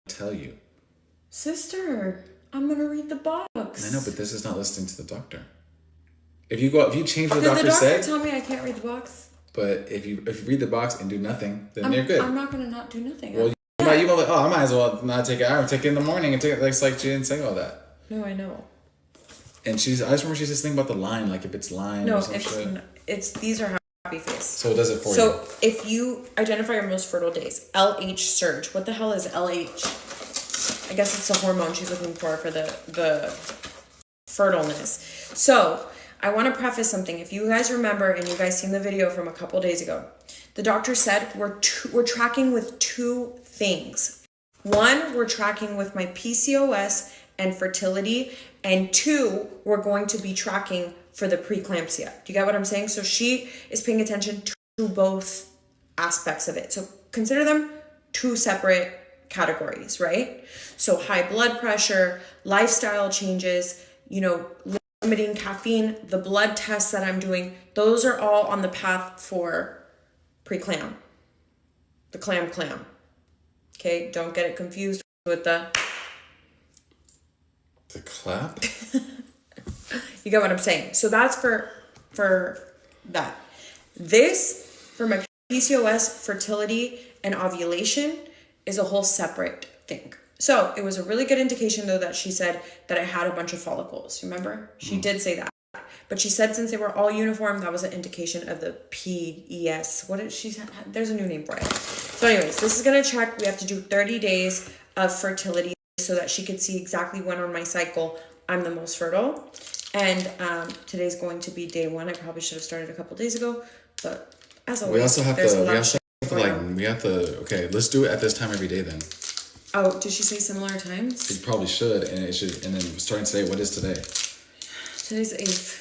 tell you. Sister, I'm gonna read the box. I know, but this is not listening to the doctor. If you change what the doctor said. Did the doctor tell me I can't read the box? But if you read the box and do nothing, then you're good. I'm not gonna not do nothing. Well, you might like, I might as well not take it. I would take it in the morning and take it. Like she didn't say all that. No, I know. And I just remember she's just thinking about the line, like if it's line or some shit. These are happy face. So it does it for you. So if you identify your most fertile days, LH surge. What the hell is LH? I guess it's the hormone she's looking for the fertileness. So I want to preface something. If you guys remember, and you guys seen the video from a couple days ago, the doctor said we're tracking with two things. One, we're tracking with my PCOS and fertility, and two, we're going to be tracking for the preeclampsia. Do you get what I'm saying? So she is paying attention to both aspects of it. So consider them two separate categories, right? So high blood pressure, lifestyle changes, limiting caffeine, the blood tests that I'm doing, those are all on the path for pre-clam. The clam. Okay, don't get it confused with the clap. You get what I'm saying? So that's for that. This, for my PCOS, fertility, and ovulation, is a whole separate thing. So it was a really good indication, though, that she said that I had a bunch of follicles. Remember? She did say that. But she said since they were all uniform, that was an indication of the PES. What did she say? There's a new name for it. So anyways, this is going to check. We have to do 30 days of fertility so that she could see exactly when on my cycle I'm the most fertile. And today's going to be day 1. I probably should have started a couple days ago. But as always, okay, let's do it at this time every day then. Oh, did she say similar times? She probably should, and then starting today, what is today? Today's the 8th.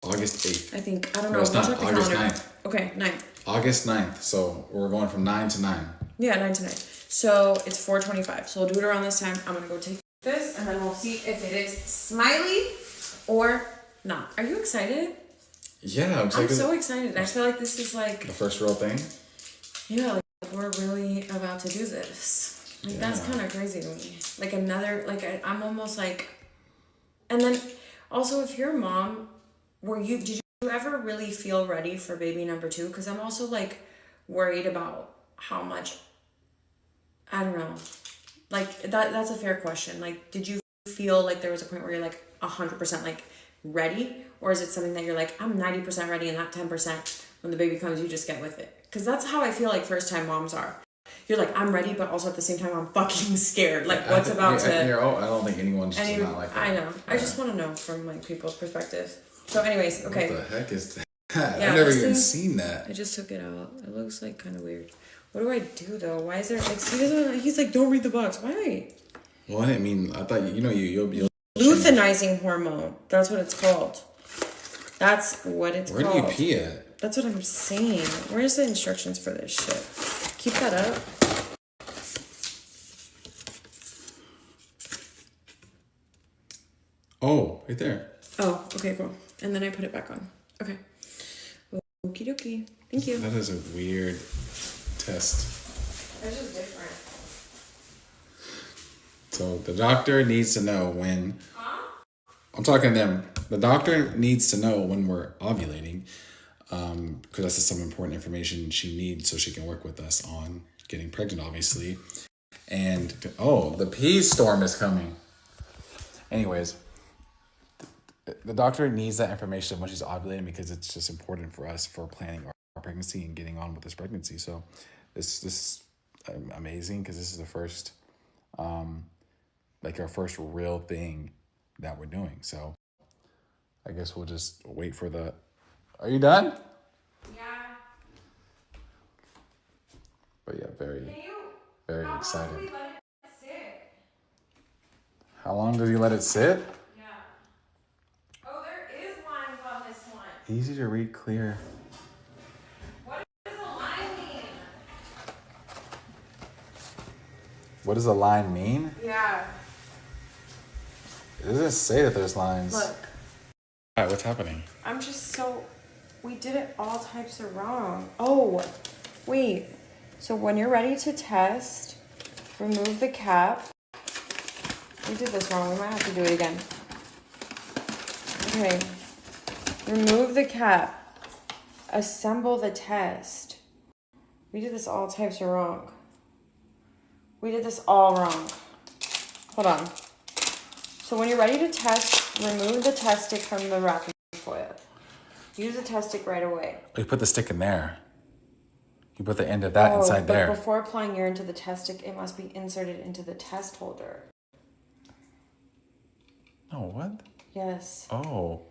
August 8th. I think. I don't know. No, it's not. August 9th. Okay, 9th. August 9th. So we're going from 9 to 9. Yeah, 9 to 9. So it's 4:25. So we'll do it around this time. I'm going to go take this, and then we'll see if it is smiley or not. Are you excited? Yeah, I'm so excited. I feel like this is like... the first real thing? Yeah, like we're really about to do this. Like, that's kind of crazy to me. Like I'm almost like... And then, also, if you're a mom, did you ever really feel ready for baby number 2? Because I'm also, like, worried about how much... I don't know. Like, that's a fair question. Like, did you feel like there was a point where you're, like, 100%, like, ready? Or is it something that you're like, I'm 90% ready, and that 10%, when the baby comes, you just get with it? Because that's how I feel like first-time moms are. You're like, I'm ready, but also at the same time, I'm fucking scared. Like, what's about to... I don't think anyone's just not like that. I know. Yeah. I just want to know from, like, people's perspectives. So anyways, okay. What the heck is that? Yeah, I've never even seen that. I just took it out. It looks, like, kind of weird. What do I do, though? Why is there... Like, he's like, don't read the box. Why? Well, I mean, I thought, you'll... Luteinizing hormone. That's what it's called. That's what it's called. Where do you pee at? That's what I'm saying. Where's the instructions for this shit? Keep that up. Oh, right there. Oh, okay, cool. And then I put it back on. Okay. Okie dokie. Thank you. That is a weird test. It's just different. So the doctor needs to know when... I'm talking to them. The doctor needs to know when we're ovulating, because that's just some important information she needs so she can work with us on getting pregnant, obviously. And, the pee storm is coming. Anyways, the doctor needs that information when she's ovulating because it's just important for us for planning our pregnancy and getting on with this pregnancy. So this is amazing because this is the first, our first real thing that we're doing. So I guess we'll just wait for the... Are you done? Yeah. But yeah, very excited. How long do we let it sit? How long does he let it sit? Yeah. Oh, there is lines on this one. Easy to read, clear. What does a line mean? What does a line mean? Yeah. It doesn't say that there's lines. Look. All right, what's happening? I'm just so... We did it all types of wrong. Oh, wait. So when you're ready to test, Remove the cap. We did this wrong. We might have to do it again. Okay. Remove the cap. Assemble the test. We did this all types of wrong. We did this all wrong. Hold on. So when you're ready to test, remove the test stick from the wrapping foil. Use the test stick right away. You put the stick in there. You put the end of that inside there. But before applying urine to the test stick, it must be inserted into the test holder. Oh, what? Yes. Oh.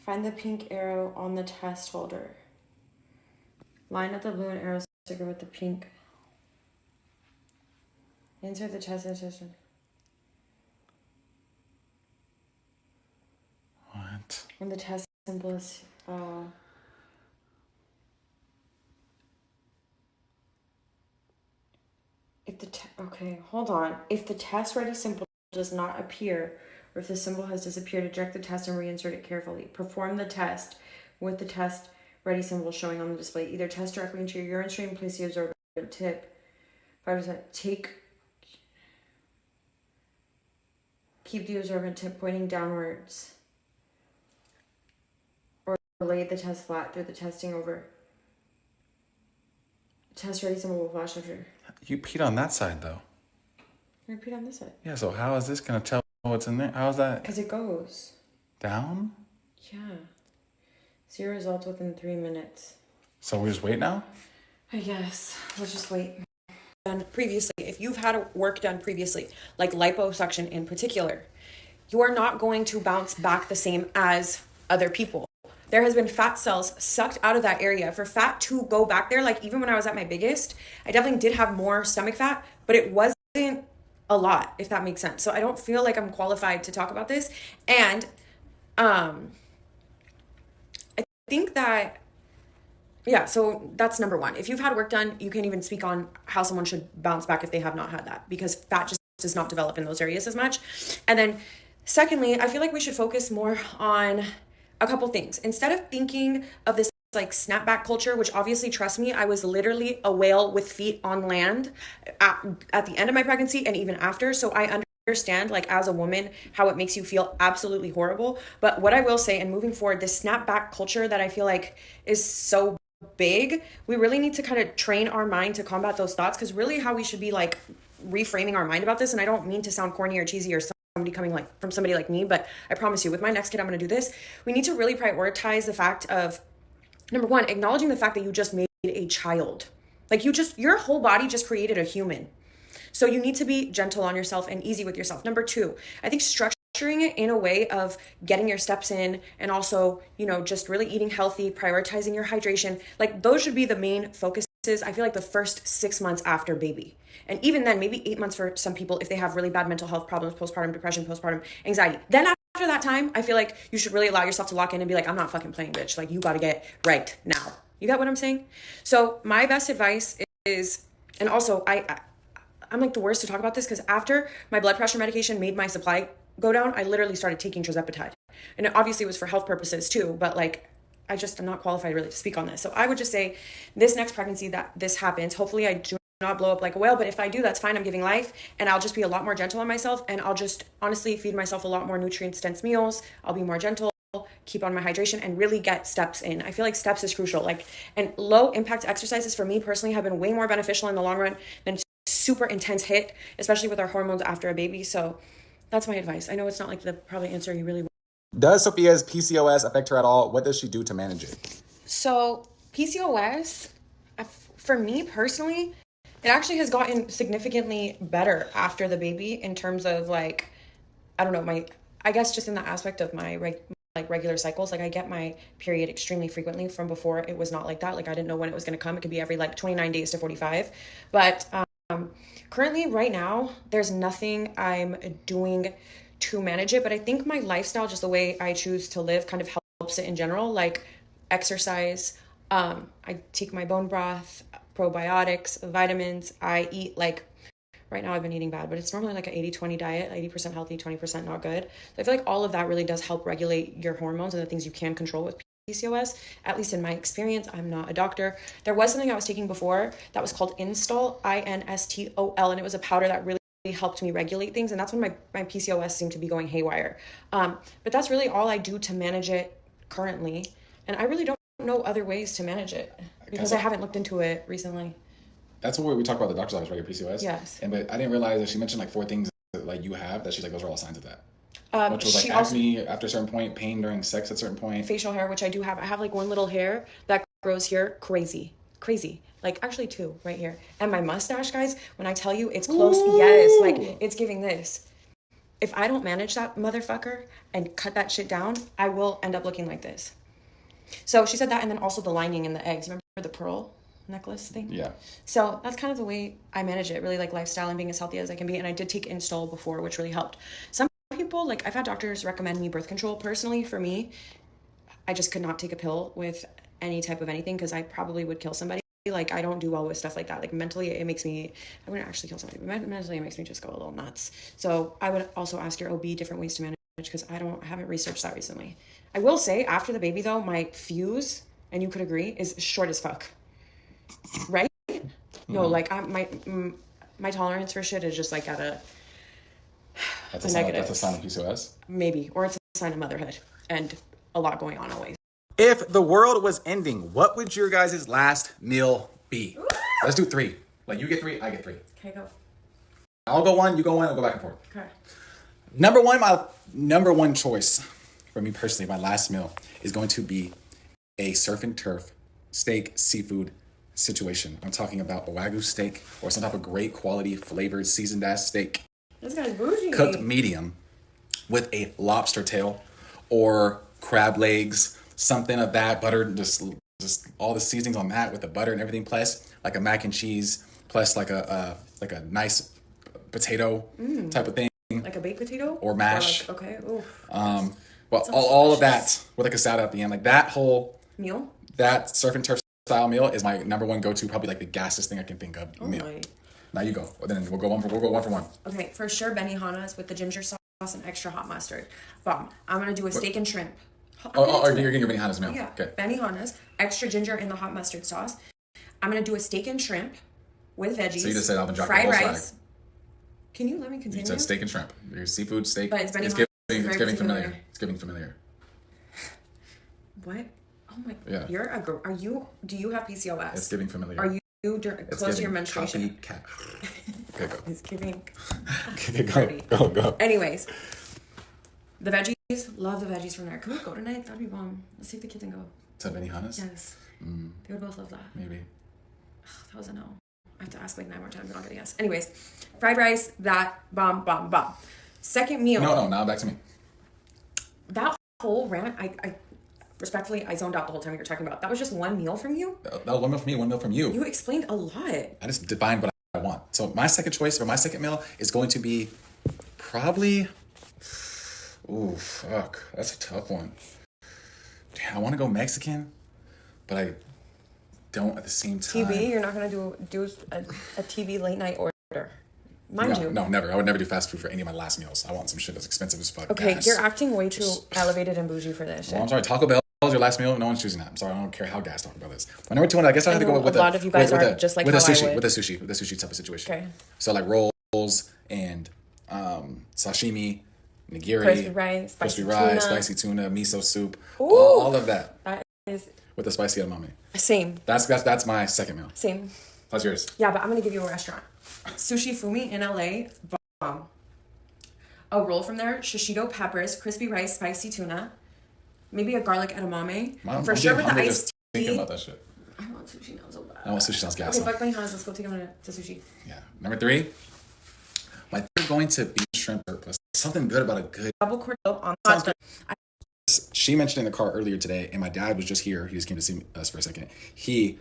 Find the pink arrow on the test holder. Line up the blue and arrow sticker with the pink. Insert the test insertion. What? When the test symbol is... okay, hold on. If the test ready symbol does not appear, or if the symbol has disappeared, eject the test and reinsert it carefully. Perform the test with the test ready symbol showing on the display. Either test directly into your urine stream, place the absorbent tip. 5%. Keep the absorbent tip pointing downwards. Or lay the test flat through the testing over. Test ready symbol will flash after. You peed on that side, though. You peed on this side. Yeah, so how is this going to tell what's in there? How is that? Because it goes. Down? Yeah. See your results within 3 minutes. So we just wait now? I guess. Let's just wait. Done previously. If you've had work done previously, like liposuction in particular, you are not going to bounce back the same as other people. There has been fat cells sucked out of that area. For fat to go back there, like even when I was at my biggest, I definitely did have more stomach fat, but it wasn't a lot, if that makes sense. So I don't feel like I'm qualified to talk about this. And I think that, yeah, so that's number one. If you've had work done, you can't even speak on how someone should bounce back if they have not had that, because fat just does not develop in those areas as much. And then secondly, I feel like we should focus more on a couple things. Instead of thinking of this like snapback culture, which obviously, trust me, I was literally a whale with feet on land at the end of my pregnancy and even after. So I understand, like as a woman, how it makes you feel absolutely horrible. But what I will say, and moving forward, this snapback culture that I feel like is so big, we really need to kind of train our mind to combat those thoughts, because really how we should be like reframing our mind about this, and I don't mean to sound corny or cheesy or somebody coming like from somebody like me, but I promise you with my next kid, I'm going to do this. We need to really prioritize the fact of, number one, acknowledging the fact that you just made a child. Like your whole body just created a human. So you need to be gentle on yourself and easy with yourself. Number two, I think structuring it in a way of getting your steps in, and also, just really eating healthy, prioritizing your hydration. Like those should be the main focuses. I feel like the first 6 months after baby. And even then, maybe 8 months for some people if they have really bad mental health problems, postpartum depression, postpartum anxiety. Then after that time, I feel like you should really allow yourself to lock in and be like, I'm not fucking playing, bitch. Like you got to get right now. You got what I'm saying? So my best advice is, and also I'm like the worst to talk about this, because after my blood pressure medication made my supply go down, I literally started taking tirzepatide. And it obviously was for health purposes too, but like, I'm not qualified really to speak on this. So I would just say this next pregnancy that this happens, hopefully I do not blow up like a whale, but if I do, that's fine. I'm giving life, and I'll just be a lot more gentle on myself, and I'll just honestly feed myself a lot more nutrient dense meals. I'll be more gentle, keep on my hydration, and really get steps in. I feel like steps is crucial. And low impact exercises for me personally have been way more beneficial in the long run than super intense HIIT, especially with our hormones after a baby. So that's my advice. I know it's not like the probably answer you really want. Does Sophia's PCOS affect her at all? What does she do to manage it? So PCOS, for me personally, it actually has gotten significantly better after the baby in terms of like, I don't know, I guess just in the aspect of my regular cycles. Like I get my period extremely frequently. From before, it was not like that. Like I didn't know when it was going to come. It could be every 29 days to 45. But currently right now, there's nothing I'm doing to manage it. But I think my lifestyle, just the way I choose to live, kind of helps it in general. Like exercise, I take my bone broth, probiotics, vitamins. I eat right now I've been eating bad, but it's normally like an 80-20 diet, 80% healthy, 20% not good. So I feel like all of that really does help regulate your hormones and the things you can control with PCOS, at least in my experience. I'm not a doctor. There was something I was taking before that was called Instol, Instol, and it was a powder that really helped me regulate things, and that's when my PCOS seemed to be going haywire. But that's really all I do to manage it currently, and I really don't know other ways to manage it because I haven't looked into it recently. That's what we talk about the doctor's office, right? Your PCOS. Yes. But I didn't realize that she mentioned like 4 things that like you have that she's like those are all signs of that. Which was like acne after a certain point, pain during sex at a certain point. Facial hair, which I do have. I have like one little hair that grows here. Crazy. Like actually 2 right here. And my mustache, guys, when I tell you it's close, yes, like it's giving this. If I don't manage that motherfucker and cut that shit down, I will end up looking like this. So she said that, and then also the lining in the eggs. Remember the pearl necklace thing? Yeah. So that's kind of the way I manage it, really like lifestyle and being as healthy as I can be. And I did take Instol before, which really helped. Some people, like I've had doctors recommend me birth control. Personally, for me, I just could not take a pill with any type of anything because I probably would kill somebody. Like I don't do well with stuff like that. Like mentally it makes me, I wouldn't actually kill somebody, but mentally it makes me just go a little nuts. So I would also ask your OB different ways to manage because I haven't researched that recently. I will say after the baby though, my fuse, and you could agree, is short as fuck. Right? No, like my tolerance for shit is just like at a negative. That's a sign of PCOS? Maybe. Or it's a sign of motherhood and a lot going on always. If the world was ending, what would your guys' last meal be? Let's do 3. Like you get 3, I get 3. Okay, go. I'll go 1, you go 1, we'll go back and forth. Okay. My number one choice for me personally, my last meal is going to be a surf and turf steak seafood situation. I'm talking about a Wagyu steak or some type of great quality flavored seasoned ass steak. This guy's bougie. Cooked medium with a lobster tail or crab legs, something of that, butter, just all the seasonings on that with the butter and everything, plus like a mac and cheese, plus like a nice potato type of thing. Like a baked potato? Or mash. Or like, okay. Ooh. Well, all of that with like a salad at the end. Like that whole meal? That surf and turf style meal is my number one go-to, probably like the gassiest thing I can think of. Oh meal. my. Now you go. Then we'll go one for one. Okay, for sure Benihana's with the ginger sauce and extra hot mustard. Bomb. I'm gonna do a steak and shrimp. You're getting your Benihana's meal. Yeah. Okay. Benihana's, extra ginger in the hot mustard sauce. I'm gonna do a steak and shrimp with veggies. So you just said I've been dropping fried the whole rice. Can you let me continue? You said steak and shrimp. Your seafood steak. But it's It's giving familiar. It's giving familiar. What? Oh my! Yeah. You're a girl. Do you have PCOS? It's giving familiar. Are you close to your menstruation? Okay, go. It's giving. Okay, go. Anyways, the veggies. Love the veggies from there. Can we go tonight? That'd be bomb. Let's take the kids and go. To Benihana's? Yes. They would both love that. Maybe. That was a no. I have to ask like 9 more times. I'm not gonna guess. Anyways, fried rice. That bomb. Second meal. No. Now back to me. That whole rant, I respectfully, I zoned out the whole time you were talking about. That was just one meal from you? That was one meal from me, one meal from you. You explained a lot. I just defined what I want. So my second choice for my second meal is going to be probably... Ooh, fuck. That's a tough one. Damn, I want to go Mexican, but I don't at the same time. TV? You're not going to do a TV late night order? Mind you. No, never. I would never do fast food for any of my last meals. I want some shit that's expensive as fuck. Okay, you're acting way too elevated and bougie for this shit. Well, I'm sorry. Taco Bell is your last meal. No one's choosing that. I'm sorry. I don't care how gas talk about this. My number 2 one, I guess I have to go with a lot of you guys are just like with how a sushi, I would. with a sushi type of situation. Okay. So like rolls and sashimi, nigiri, crispy rice, spicy tuna, miso soup, Ooh, all of that. That is with the spicy edamame. Same. That's my second meal. Same. That's yours. Yeah, but I'm gonna give you a restaurant. Sushi Fumi in LA. Bomb. A roll from there, shishito peppers, crispy rice, spicy tuna, maybe a garlic edamame. For sure with the iced tea. Thinking about that shit. I want sushi now so bad. I want sushi sounds gas. Okay, fuck Benihana's. Let's go take them to sushi. Yeah. Number 3. My third is going to be shrimp surplus. Something good about a good double cordon on hot dog. She mentioned in the car earlier today, and my dad was just here. He just came to see us for a second. He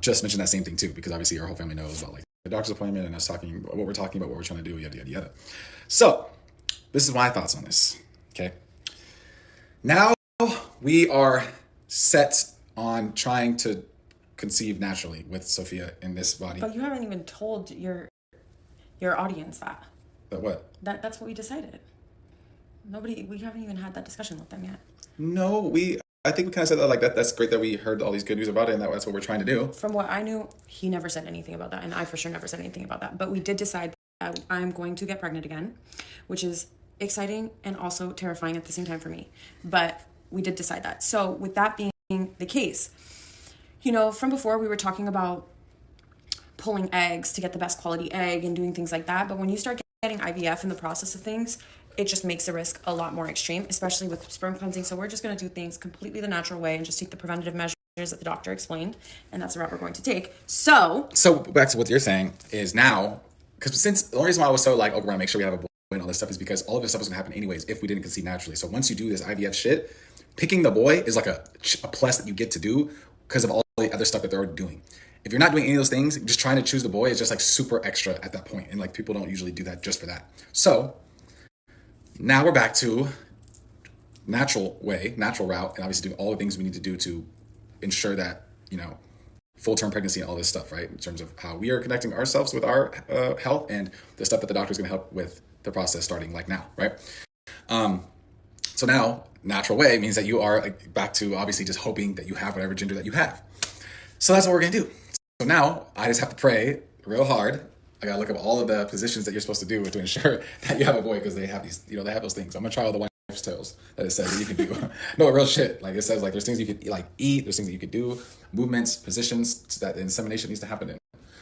just mentioned that same thing too, because obviously our whole family knows about like the doctor's appointment and us talking what we're talking about, what we're trying to do, yada yada yada. So this is my thoughts on this. Okay. Now we are set on trying to conceive naturally with Sophia in this body. But you haven't even told your audience that. But what? That's what we decided. We haven't even had that discussion with them yet. No, we I think we kind of said that like that's great that we heard all these good news about it, and that's what we're trying to do. From what I knew, he never said anything about that, and I for sure never said anything about that. But we did decide that I'm going to get pregnant again, which is exciting and also terrifying at the same time for me. But we did decide that. So with that being the case, you know, from before we were talking about pulling eggs to get the best quality egg and doing things like that. But when you start getting IVF in the process of things, it just makes the risk a lot more extreme, especially with sperm cleansing. So we're just going to do things completely the natural way and just take the preventative measures that the doctor explained. And that's the route we're going to take. So back to what you're saying is now, because since the only reason why I was so like, oh, we're going to make sure we have a boy and all this stuff is because all of this stuff was going to happen anyways if we didn't conceive naturally. So once you do this IVF shit, picking the boy is like a plus that you get to do because of all the other stuff that they're already doing. If you're not doing any of those things, just trying to choose the boy is just like super extra at that point. And like people don't usually do that just for that. So now we're back to natural route, and obviously doing all the things we need to do to ensure that, you know, full-term pregnancy and all this stuff, right? In terms of how we are connecting ourselves with our health and the stuff that the doctor is going to help with the process starting like now, right? So now natural way means that you are like, back to obviously just hoping that you have whatever gender that you have. So that's what we're going to do. So now I just have to pray real hard. I got to look up all of the positions that you're supposed to do to ensure that you have a boy, because they have these, you know, they have those things. I'm going to try all the wife's tales that it says that you can do. No, real shit. Like it says, like there's things you could like eat, there's things that you could do, movements, positions that the insemination needs to happen in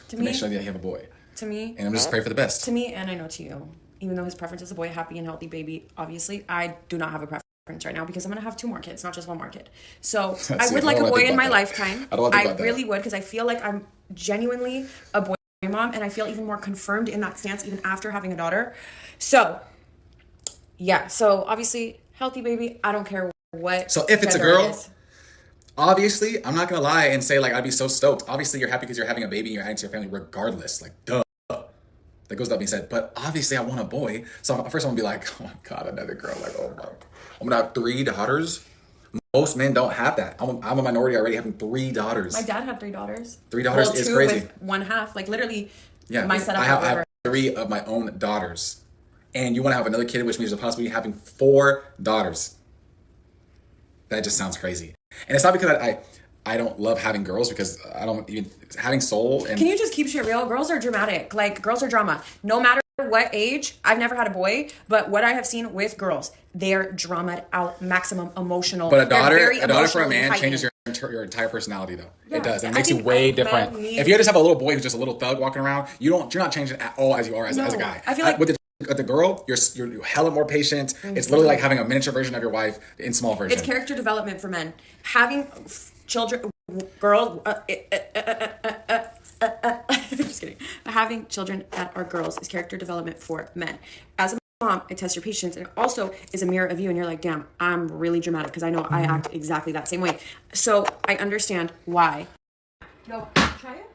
to make sure that you have a boy. To me. And I'm just praying for the best. To me, and I know to you, even though his preference is a boy, happy and healthy baby, obviously, I do not have a preference right now because I'm going to have 2 more kids, not just 1 more kid. So I would like a boy in my lifetime. I really would, because I feel like I'm genuinely a boy mom, and I feel even more confirmed in that stance even after having a daughter. So yeah, so obviously healthy baby, I don't care what. So if it's a girl, obviously I'm not gonna lie and say like I'd be so stoked. Obviously you're happy because you're having a baby and you're adding to your family regardless, like duh. That goes without being said. But obviously I want a boy, so first I'm gonna be like, oh my god, another girl. Like, oh my, I'm gonna have 3 daughters. Most men don't have that. I'm a minority already having 3 daughters. My dad had 3 daughters. 3 daughters is crazy. With 1/2, like literally. Yeah, my setup. I have 3 of my own daughters, and you want to have another kid, which means you're possibly having 4 daughters. That just sounds crazy. And it's not because I don't love having girls, because I don't even having soul. And can you just keep shit real? Girls are dramatic. Like girls are drama. No matter what age, I've never had a boy, but what I have seen with girls, they're dramaed out, maximum emotional. But a daughter for a man changes your entire personality, though. Yeah, it does. It makes you way different. If you just have a little boy who's just a little thug walking around, you're not changing at all as you are as a guy. I feel like with the girl, you're hella more patient. Mm-hmm. It's literally like having a miniature version of your wife in small version. It's character development for men. Having children, girls. Just kidding. Having children that are girls is character development for men. As a mom, I test your patience, and it also is a mirror of you, and you're like, damn, I'm really dramatic because I know I act exactly that same way. So I understand why. No, try it.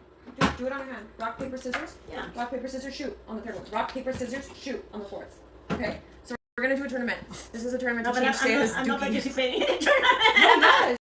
Do it on your hand. Rock, paper, scissors. Yeah. Rock, paper, scissors, shoot on the third one. Rock, paper, scissors, shoot on the 4th. Okay. So we're gonna do a tournament. This is a tournament to change Santa's I'm not participating in a tournament. No,